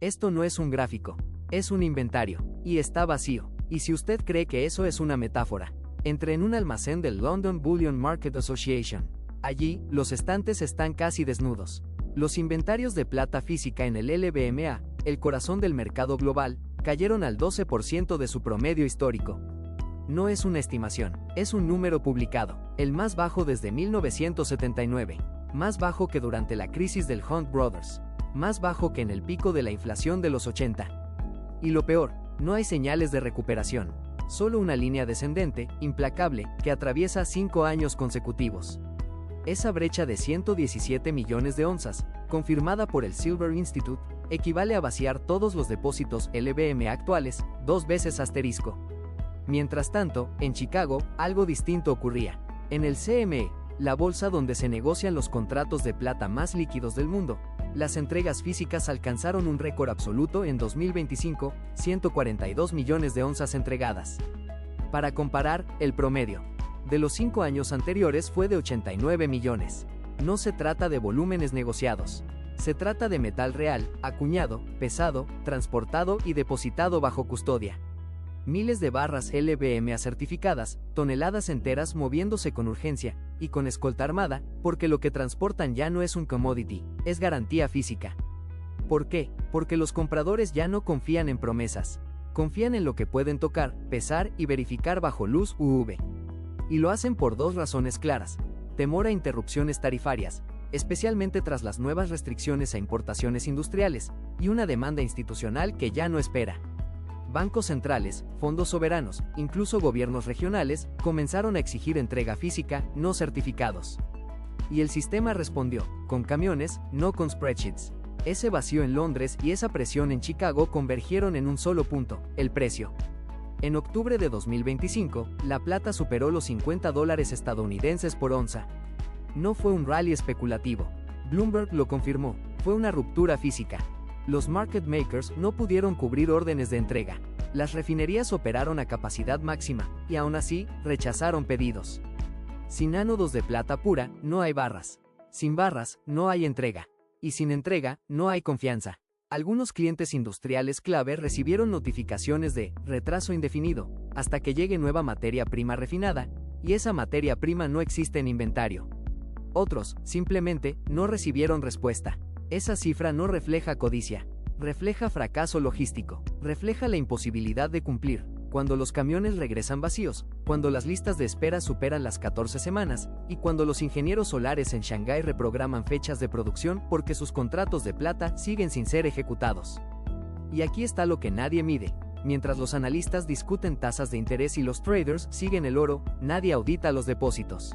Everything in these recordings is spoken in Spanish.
Esto no es un gráfico, es un inventario, y está vacío. Y si usted cree que eso es una metáfora, entre en un almacén del London Bullion Market Association. Allí, los estantes están casi desnudos. Los inventarios de plata física en el LBMA, el corazón del mercado global, cayeron al 12% de su promedio histórico. No es una estimación, es un número publicado, el más bajo desde 1979, más bajo que durante la crisis del Hunt Brothers, más bajo que en el pico de la inflación de los 80. Y lo peor, no hay señales de recuperación, solo una línea descendente, implacable, que atraviesa 5 años consecutivos. Esa brecha de 117 millones de onzas, confirmada por el Silver Institute, equivale a vaciar todos los depósitos LBM actuales, 2 veces asterisco. Mientras tanto, en Chicago, algo distinto ocurría. En el CME, la bolsa donde se negocian los contratos de plata más líquidos del mundo, las entregas físicas alcanzaron un récord absoluto en 2025, 142 millones de onzas entregadas. Para comparar, el promedio de los 5 años anteriores fue de 89 millones. No se trata de volúmenes negociados. Se trata de metal real, acuñado, pesado, transportado y depositado bajo custodia. Miles de barras LBMA certificadas, toneladas enteras moviéndose con urgencia, y con escolta armada, porque lo que transportan ya no es un commodity, es garantía física. ¿Por qué? Porque los compradores ya no confían en promesas. Confían en lo que pueden tocar, pesar y verificar bajo luz UV. Y lo hacen por 2 razones claras. Temor a interrupciones tarifarias, especialmente tras las nuevas restricciones a importaciones industriales, y una demanda institucional que ya no espera. Bancos centrales, fondos soberanos, incluso gobiernos regionales, comenzaron a exigir entrega física, no certificados. Y el sistema respondió, con camiones, no con spreadsheets. Ese vacío en Londres y esa presión en Chicago convergieron en un solo punto, el precio. En octubre de 2025, la plata superó los $50 estadounidenses por onza. No fue un rally especulativo. Bloomberg lo confirmó, fue una ruptura física. Los market makers no pudieron cubrir órdenes de entrega. Las refinerías operaron a capacidad máxima, y aún así, rechazaron pedidos. Sin ánodos de plata pura, no hay barras. Sin barras, no hay entrega. Y sin entrega, no hay confianza. Algunos clientes industriales clave recibieron notificaciones de retraso indefinido, hasta que llegue nueva materia prima refinada, y esa materia prima no existe en inventario. Otros, simplemente, no recibieron respuesta. Esa cifra no refleja codicia, refleja fracaso logístico, refleja la imposibilidad de cumplir, cuando los camiones regresan vacíos, cuando las listas de espera superan las 14 semanas, y cuando los ingenieros solares en Shanghái reprograman fechas de producción porque sus contratos de plata siguen sin ser ejecutados. Y aquí está lo que nadie mide. Mientras los analistas discuten tasas de interés y los traders siguen el oro, nadie audita los depósitos.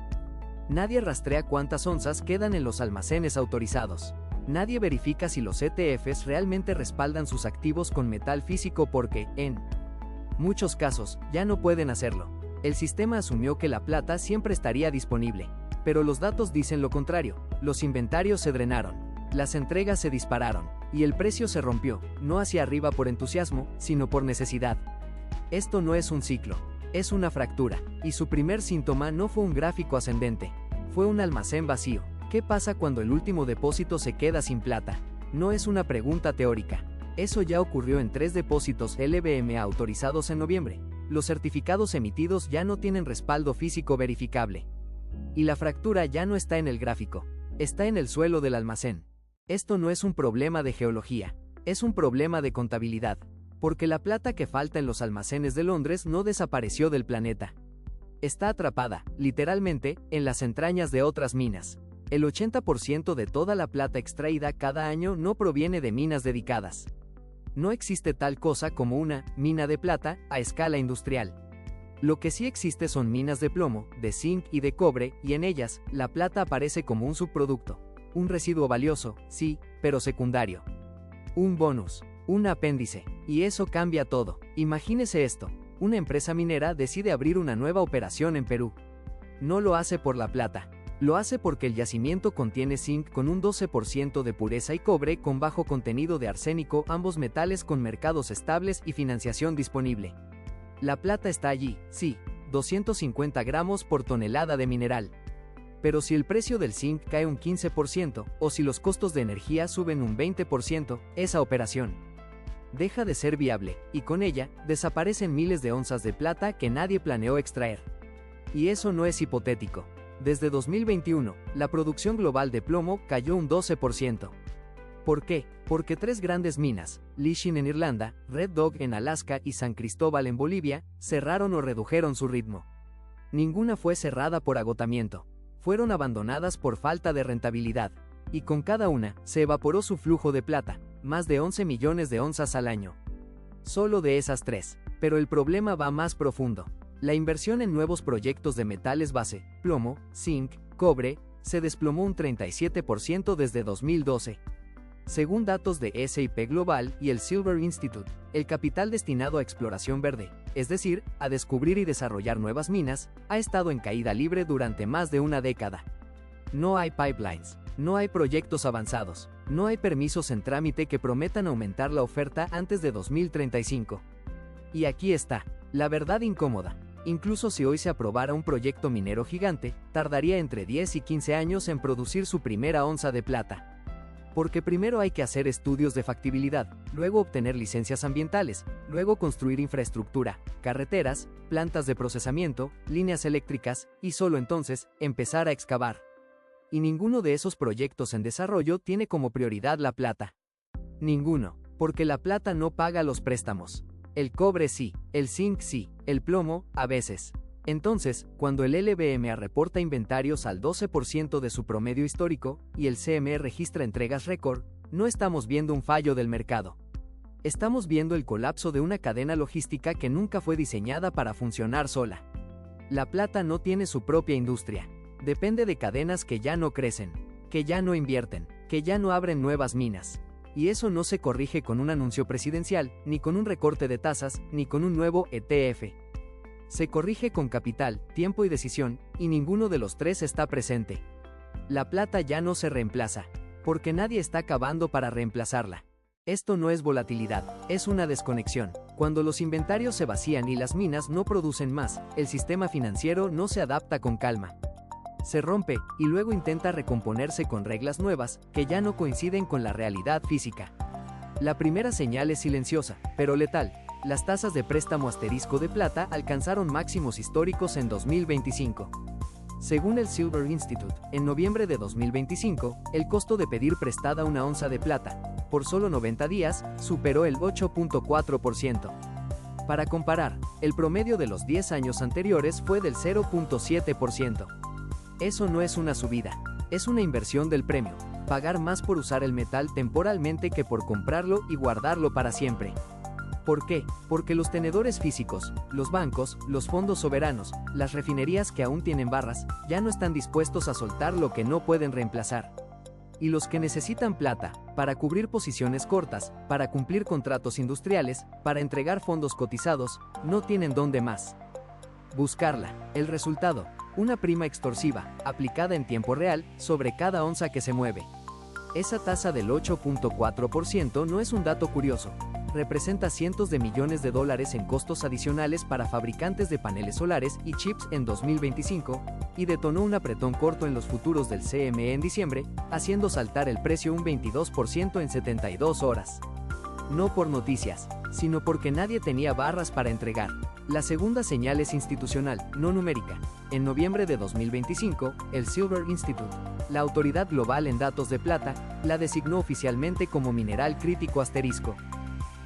Nadie rastrea cuántas onzas quedan en los almacenes autorizados. Nadie verifica si los ETFs realmente respaldan sus activos con metal físico porque, en muchos casos, ya no pueden hacerlo. El sistema asumió que la plata siempre estaría disponible. Pero los datos dicen lo contrario. Los inventarios se drenaron. Las entregas se dispararon. Y el precio se rompió, no hacia arriba por entusiasmo, sino por necesidad. Esto no es un ciclo. Es una fractura. Y su primer síntoma no fue un gráfico ascendente. Fue un almacén vacío. ¿Qué pasa cuando el último depósito se queda sin plata? No es una pregunta teórica. Eso ya ocurrió en 3 depósitos LBMA autorizados en noviembre. Los certificados emitidos ya no tienen respaldo físico verificable. Y la fractura ya no está en el gráfico. Está en el suelo del almacén. Esto no es un problema de geología. Es un problema de contabilidad. Porque la plata que falta en los almacenes de Londres no desapareció del planeta. Está atrapada, literalmente, en las entrañas de otras minas. El 80% de toda la plata extraída cada año no proviene de minas dedicadas. No existe tal cosa como una mina de plata a escala industrial. Lo que sí existe son minas de plomo, de zinc y de cobre, y en ellas, la plata aparece como un subproducto. Un residuo valioso, sí, pero secundario. Un bonus, un apéndice. Y eso cambia todo. Imagínese esto. Una empresa minera decide abrir una nueva operación en Perú. No lo hace por la plata. Lo hace porque el yacimiento contiene zinc con un 12% de pureza y cobre con bajo contenido de arsénico, ambos metales con mercados estables y financiación disponible. La plata está allí, sí, 250 gramos por tonelada de mineral. Pero si el precio del zinc cae un 15%, o si los costos de energía suben un 20%, esa operación deja de ser viable, y con ella, desaparecen miles de onzas de plata que nadie planeó extraer. Y eso no es hipotético. Desde 2021, la producción global de plomo cayó un 12%. ¿Por qué? Porque tres grandes minas, Lishin en Irlanda, Red Dog en Alaska y San Cristóbal en Bolivia, cerraron o redujeron su ritmo. Ninguna fue cerrada por agotamiento. Fueron abandonadas por falta de rentabilidad. Y con cada una, se evaporó su flujo de plata, más de 11 millones de onzas al año. Solo de esas tres. Pero el problema va más profundo. La inversión en nuevos proyectos de metales base, plomo, zinc, cobre, se desplomó un 37% desde 2012. Según datos de S&P Global y el Silver Institute, el capital destinado a exploración verde, es decir, a descubrir y desarrollar nuevas minas, ha estado en caída libre durante más de una década. No hay pipelines, no hay proyectos avanzados, no hay permisos en trámite que prometan aumentar la oferta antes de 2035. Y aquí está, la verdad incómoda. Incluso si hoy se aprobara un proyecto minero gigante, tardaría entre 10 y 15 años en producir su primera onza de plata. Porque primero hay que hacer estudios de factibilidad, luego obtener licencias ambientales, luego construir infraestructura, carreteras, plantas de procesamiento, líneas eléctricas, y solo entonces, empezar a excavar. Y ninguno de esos proyectos en desarrollo tiene como prioridad la plata. Ninguno, porque la plata no paga los préstamos. El cobre sí, el zinc sí, el plomo, a veces. Entonces, cuando el LBMA reporta inventarios al 12% de su promedio histórico, y el CME registra entregas récord, no estamos viendo un fallo del mercado. Estamos viendo el colapso de una cadena logística que nunca fue diseñada para funcionar sola. La plata no tiene su propia industria. Depende de cadenas que ya no crecen, que ya no invierten, que ya no abren nuevas minas. Y eso no se corrige con un anuncio presidencial, ni con un recorte de tasas, ni con un nuevo ETF. Se corrige con capital, tiempo y decisión, y ninguno de los tres está presente. La plata ya no se reemplaza, porque nadie está cavando para reemplazarla. Esto no es volatilidad, es una desconexión. Cuando los inventarios se vacían y las minas no producen más, el sistema financiero no se adapta con calma. Se rompe, y luego intenta recomponerse con reglas nuevas, que ya no coinciden con la realidad física. La primera señal es silenciosa, pero letal. Las tasas de préstamo asterisco de plata alcanzaron máximos históricos en 2025. Según el Silver Institute, en noviembre de 2025, el costo de pedir prestada una onza de plata, por solo 90 días, superó el 8.4%. Para comparar, el promedio de los 10 años anteriores fue del 0.7%. Eso no es una subida, es una inversión del premio, pagar más por usar el metal temporalmente que por comprarlo y guardarlo para siempre. ¿Por qué? Porque los tenedores físicos, los bancos, los fondos soberanos, las refinerías que aún tienen barras, ya no están dispuestos a soltar lo que no pueden reemplazar. Y los que necesitan plata, para cubrir posiciones cortas, para cumplir contratos industriales, para entregar fondos cotizados, no tienen dónde más buscarla. El resultado, una prima extorsiva, aplicada en tiempo real, sobre cada onza que se mueve. Esa tasa del 8.4% no es un dato curioso. Representa cientos de millones de dólares en costos adicionales para fabricantes de paneles solares y chips en 2025, y detonó un apretón corto en los futuros del CME en diciembre, haciendo saltar el precio un 22% en 72 horas. No por noticias, sino porque nadie tenía barras para entregar. La segunda señal es institucional, no numérica. En noviembre de 2025, el Silver Institute, la autoridad global en datos de plata, la designó oficialmente como mineral crítico asterisco.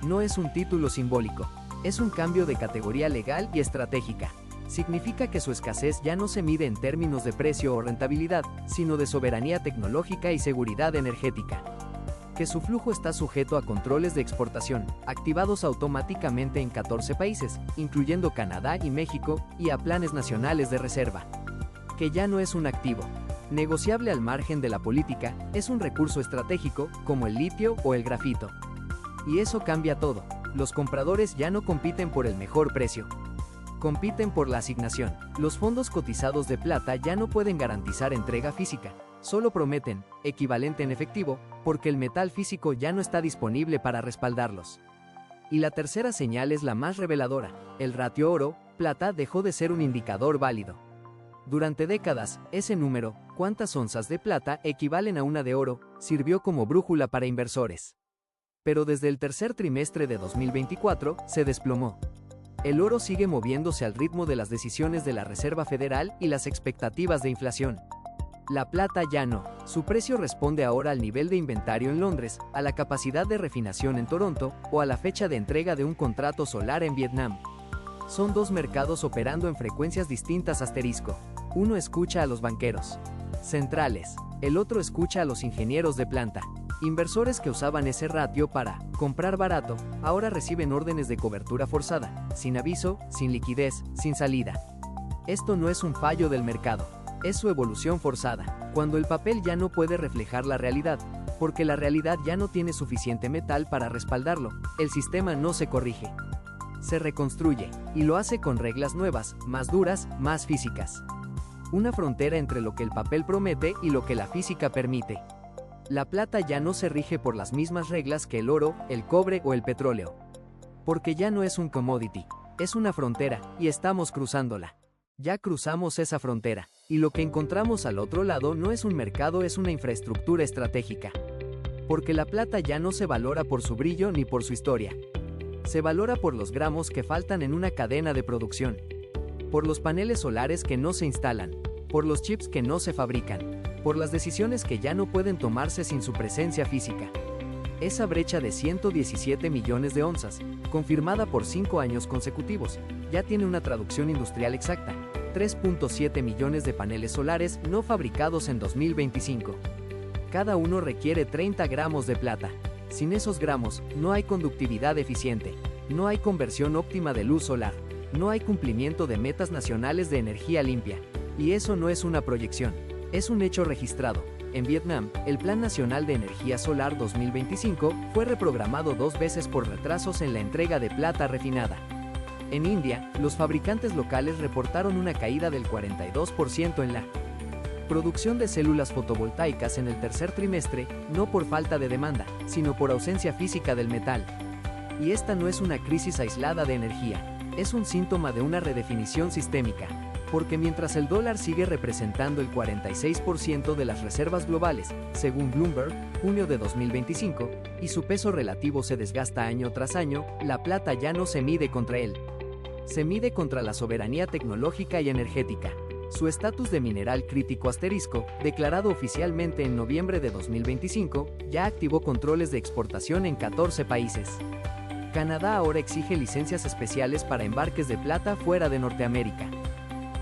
No es un título simbólico, es un cambio de categoría legal y estratégica. Significa que su escasez ya no se mide en términos de precio o rentabilidad, sino de soberanía tecnológica y seguridad energética. Que su flujo está sujeto a controles de exportación, activados automáticamente en 14 países, incluyendo Canadá y México, y a planes nacionales de reserva. Que ya no es un activo negociable al margen de la política, es un recurso estratégico, como el litio o el grafito. Y eso cambia todo. Los compradores ya no compiten por el mejor precio. Compiten por la asignación. Los fondos cotizados de plata ya no pueden garantizar entrega física. Solo prometen, equivalente en efectivo, porque el metal físico ya no está disponible para respaldarlos. Y la tercera señal es la más reveladora. El ratio oro-plata dejó de ser un indicador válido. Durante décadas, ese número, cuántas onzas de plata equivalen a una de oro, sirvió como brújula para inversores. pero desde el tercer trimestre de 2024 se desplomó. El oro sigue moviéndose al ritmo de las decisiones de la Reserva Federal y las expectativas de inflación. La plata ya no. Su precio responde ahora al nivel de inventario en Londres, a la capacidad de refinación en Toronto o a la fecha de entrega de un contrato solar en Vietnam. Son dos mercados operando en frecuencias distintas asterisco. Uno escucha a los banqueros centrales, el otro escucha a los ingenieros de planta. Inversores que usaban ese ratio para comprar barato, ahora reciben órdenes de cobertura forzada, sin aviso, sin liquidez, sin salida. Esto no es un fallo del mercado, es su evolución forzada, cuando el papel ya no puede reflejar la realidad, porque la realidad ya no tiene suficiente metal para respaldarlo, el sistema no se corrige. Se reconstruye, y lo hace con reglas nuevas, más duras, más físicas. Una frontera entre lo que el papel promete y lo que la física permite. La plata ya no se rige por las mismas reglas que el oro, el cobre o el petróleo. Porque ya no es un commodity, es una frontera, y estamos cruzándola. Ya cruzamos esa frontera, y lo que encontramos al otro lado no es un mercado, es una infraestructura estratégica. Porque la plata ya no se valora por su brillo ni por su historia. Se valora por los gramos que faltan en una cadena de producción. Por los paneles solares que no se instalan. Por los chips que no se fabrican. Por las decisiones que ya no pueden tomarse sin su presencia física. Esa brecha de 117 millones de onzas, confirmada por 5 años consecutivos, ya tiene una traducción industrial exacta: 3.7 millones de paneles solares no fabricados en 2025. Cada uno requiere 30 gramos de plata. Sin esos gramos, no hay conductividad eficiente, no hay conversión óptima de luz solar, no hay cumplimiento de metas nacionales de energía limpia. Y eso no es una proyección, es un hecho registrado. En Vietnam, el Plan Nacional de Energía Solar 2025 fue reprogramado 2 veces por retrasos en la entrega de plata refinada. En India, los fabricantes locales reportaron una caída del 42% en la producción de células fotovoltaicas en el tercer trimestre, no por falta de demanda, sino por ausencia física del metal. Y esta no es una crisis aislada de energía, es un síntoma de una redefinición sistémica. Porque mientras el dólar sigue representando el 46% de las reservas globales, según Bloomberg, junio de 2025, y su peso relativo se desgasta año tras año, la plata ya no se mide contra él. Se mide contra la soberanía tecnológica y energética. Su estatus de mineral crítico asterisco, declarado oficialmente en noviembre de 2025, ya activó controles de exportación en 14 países. Canadá ahora exige licencias especiales para embarques de plata fuera de Norteamérica.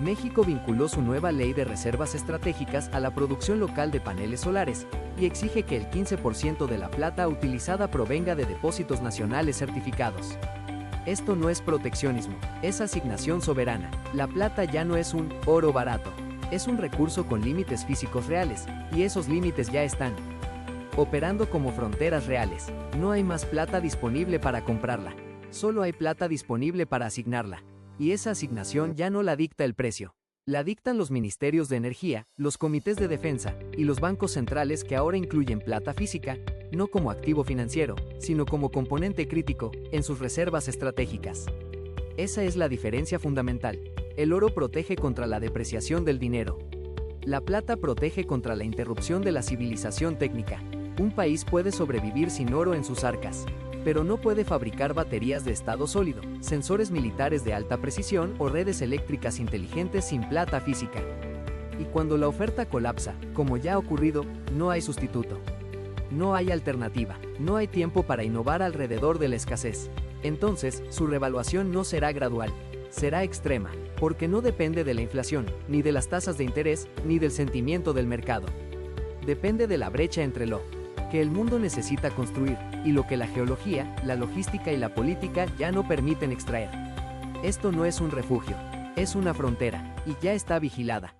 México vinculó su nueva ley de reservas estratégicas a la producción local de paneles solares y exige que el 15% de la plata utilizada provenga de depósitos nacionales certificados. Esto no es proteccionismo, es asignación soberana. La plata ya no es un oro barato, es un recurso con límites físicos reales, y esos límites ya están operando como fronteras reales. No hay más plata disponible para comprarla, solo hay plata disponible para asignarla. Y esa asignación ya no la dicta el precio. La dictan los ministerios de energía, los comités de defensa y los bancos centrales, que ahora incluyen plata física, no como activo financiero, sino como componente crítico, en sus reservas estratégicas. Esa es la diferencia fundamental. El oro protege contra la depreciación del dinero. La plata protege contra la interrupción de la civilización técnica. Un país puede sobrevivir sin oro en sus arcas, pero no puede fabricar baterías de estado sólido, sensores militares de alta precisión o redes eléctricas inteligentes sin plata física. Y cuando la oferta colapsa, como ya ha ocurrido, no hay sustituto. No hay alternativa, no hay tiempo para innovar alrededor de la escasez. Entonces, su revaluación no será gradual, será extrema, porque no depende de la inflación, ni de las tasas de interés, ni del sentimiento del mercado. Depende de la brecha entre lo que el mundo necesita construir y lo que la geología, la logística y la política ya no permiten extraer. Esto no es un refugio, es una frontera, y ya está vigilada.